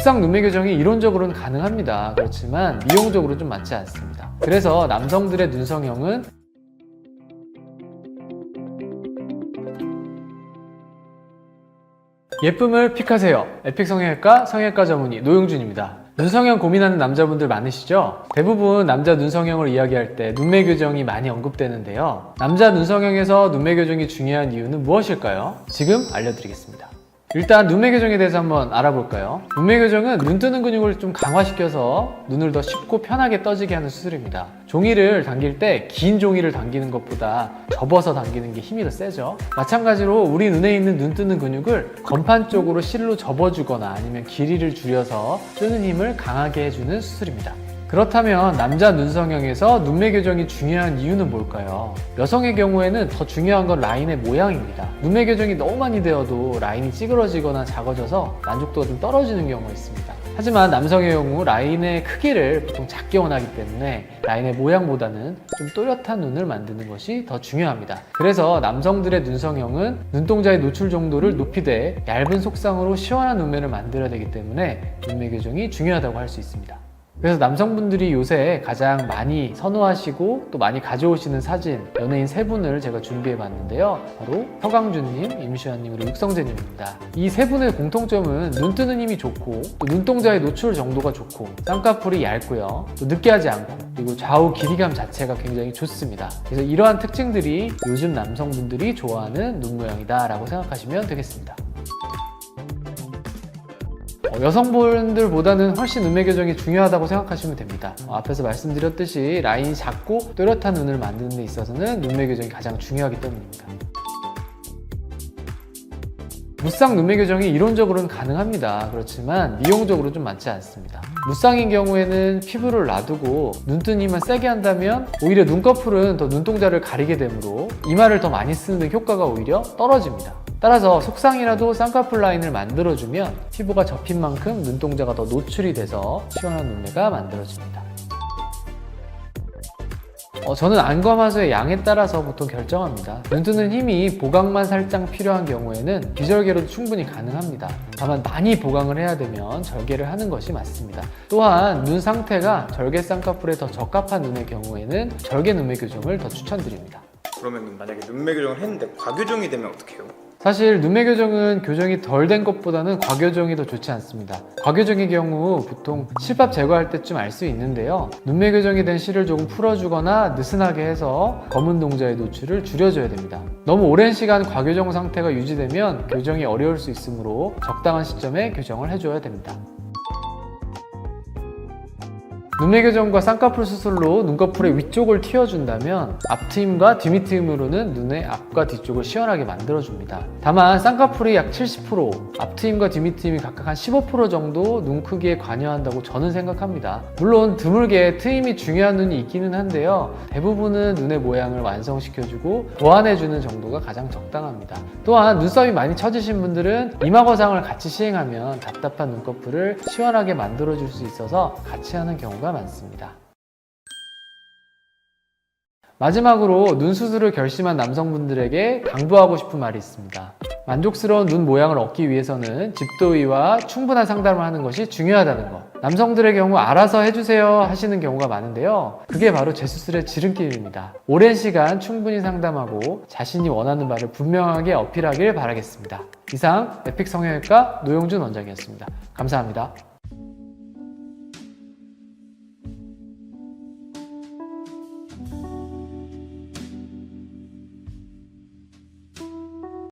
무쌍 눈매 교정이 이론적으로는 가능합니다. 그렇지만 미용적으로 좀 맞지 않습니다. 그래서 남성들의 눈 성형은 예쁨을 픽하세요. 에픽 성형외과 성형외과 전문의 노용준입니다. 눈성형 고민하는 남자분들 많으시죠? 대부분 남자 눈성형을 이야기할 때 눈매 교정이 많이 언급되는데요. 남자 눈성형에서 눈매 교정이 중요한 이유는 무엇일까요? 지금 알려드리겠습니다. 일단 눈매 교정에 대해서 한번 알아볼까요? 눈매 교정은 눈 뜨는 근육을 좀 강화시켜서 눈을 더 쉽고 편하게 떠지게 하는 수술입니다. 종이를 당길 때 긴 종이를 당기는 것보다 접어서 당기는 게 힘이 더 세죠. 마찬가지로 우리 눈에 있는 눈 뜨는 근육을 건판 쪽으로 실로 접어주거나 아니면 길이를 줄여서 뜨는 힘을 강하게 해주는 수술입니다. 그렇다면 남자 눈성형에서 눈매 교정이 중요한 이유는 뭘까요? 여성의 경우에는 더 중요한 건 라인의 모양입니다. 눈매 교정이 너무 많이 되어도 라인이 찌그러지거나 작아져서 만족도가 좀 떨어지는 경우가 있습니다. 하지만 남성의 경우 라인의 크기를 보통 작게 원하기 때문에 라인의 모양보다는 좀 또렷한 눈을 만드는 것이 더 중요합니다. 그래서 남성들의 눈성형은 눈동자의 노출 정도를 높이되 얇은 속상으로 시원한 눈매를 만들어야 되기 때문에 눈매 교정이 중요하다고 할 수 있습니다. 그래서 남성분들이 요새 가장 많이 선호하시고 또 많이 가져오시는 사진 연예인 세 분을 제가 준비해 봤는데요. 바로 서강준님, 임시완님, 그리고 육성재님입니다. 이 세 분의 공통점은 눈 뜨는 힘이 좋고 또 눈동자의 노출 정도가 좋고 쌍꺼풀이 얇고요. 또 느끼하지 않고 그리고 좌우 길이감 자체가 굉장히 좋습니다. 그래서 이러한 특징들이 요즘 남성분들이 좋아하는 눈 모양이다 라고 생각하시면 되겠습니다. 여성분들보다는 훨씬 눈매 교정이 중요하다고 생각하시면 됩니다. 앞에서 말씀드렸듯이 라인이 작고 또렷한 눈을 만드는 데 있어서는 눈매 교정이 가장 중요하기 때문입니다. 무쌍 눈매 교정이 이론적으로는 가능합니다. 그렇지만 미용적으로 좀 맞지 않습니다. 무쌍인 경우에는 피부를 놔두고 눈뜬 힘만 세게 한다면 오히려 눈꺼풀은 더 눈동자를 가리게 되므로 이마를 더 많이 쓰는 등 효과가 오히려 떨어집니다. 따라서 속상이라도 쌍꺼풀 라인을 만들어주면 피부가 접힌 만큼 눈동자가 더 노출이 돼서 시원한 눈매가 만들어집니다. 저는 안과 마수의 양에 따라서 보통 결정합니다. 눈 뜨는 힘이 보강만 살짝 필요한 경우에는 비절개로도 충분히 가능합니다. 다만 많이 보강을 해야 되면 절개를 하는 것이 맞습니다. 또한 눈 상태가 절개 쌍꺼풀에 더 적합한 눈의 경우에는 절개 눈매 교정을 더 추천드립니다. 그러면 만약에 눈매 교정을 했는데 과교정이 되면 어떻게 해요? 사실 눈매 교정은 교정이 덜 된 것보다는 과교정이 더 좋지 않습니다. 과교정의 경우 보통 실밥 제거할 때쯤 알 수 있는데요. 눈매 교정이 된 실을 조금 풀어주거나 느슨하게 해서 검은 동자의 노출을 줄여줘야 됩니다. 너무 오랜 시간 과교정 상태가 유지되면 교정이 어려울 수 있으므로 적당한 시점에 교정을 해줘야 됩니다. 눈매 교정과 쌍꺼풀 수술로 눈꺼풀의 위쪽을 틔워준다면 앞트임과 뒤밑트임으로는 눈의 앞과 뒤쪽을 시원하게 만들어줍니다. 다만 쌍꺼풀이 약 70%, 앞트임과 뒤밑트임이 각각 한 15% 정도 눈 크기에 관여한다고 저는 생각합니다. 물론 드물게 트임이 중요한 눈이 있기는 한데요. 대부분은 눈의 모양을 완성시켜주고 보완해주는 정도가 가장 적당합니다. 또한 눈썹이 많이 처지신 분들은 이마 거상을 같이 시행하면 답답한 눈꺼풀을 시원하게 만들어줄 수 있어서 같이 하는 경우가 많습니다. 마지막으로 눈 수술을 결심한 남성분들에게 당부하고 싶은 말이 있습니다. 만족스러운 눈 모양을 얻기 위해서는 집도의와 충분한 상담을 하는 것이 중요하다는 것. 남성들의 경우 알아서 해주세요 하시는 경우가 많은데요. 그게 바로 재수술의 지름길입니다. 오랜 시간 충분히 상담하고 자신이 원하는 바를 분명하게 어필하길 바라겠습니다. 이상 에픽 성형외과 노용준 원장이었습니다. 감사합니다.